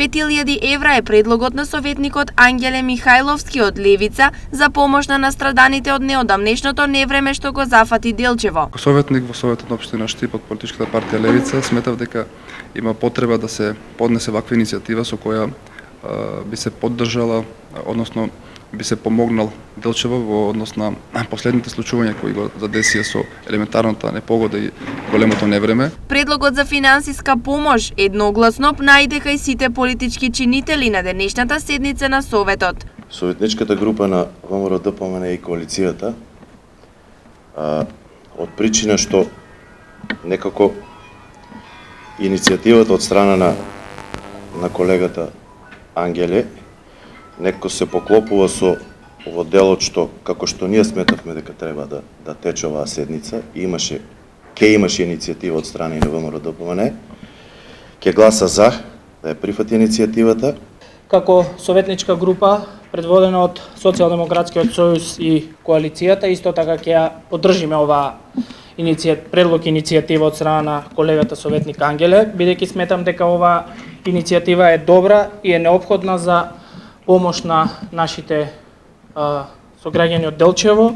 5.000 евра е предлогот на советникот Ангеле Михајловски од Левица за помош на настраданите од неодамнешното невреме што го зафати Делчево. Како советник во Советот на општина Штип од политичката партија Левица, сметав дека има потреба да се поднесе ваква иницијатива со која би се поддржала, односно би се помогнал Делчево во однос на последните случувања кои го задесија со елементарната непогода и големото невреме. Предлогот за финансиска помош едногласно најдеха и сите политички чинители на денешната седница на Советот. Советничката група на ВМРО-ДПМН и коалицијата од причина што некако иницијативата од страна на колегата Ангеле некако се поклопува со ово делот што, како што ние сметавме дека треба да тече оваа седница, имаше иницијатива од страна на ВМРО-ДПМН, ќе гласа за да ја прифати иницијативата. Како советничка група, предводена од Социјалдемократскиот сојуз и коалицијата, исто така ќе ја поддржиме оваа предлог иницијатива од страна на колегата советник Ангеле, бидејќи сметам дека оваа иницијатива е добра и е неопходна за помош на нашите сограѓани од Делчево.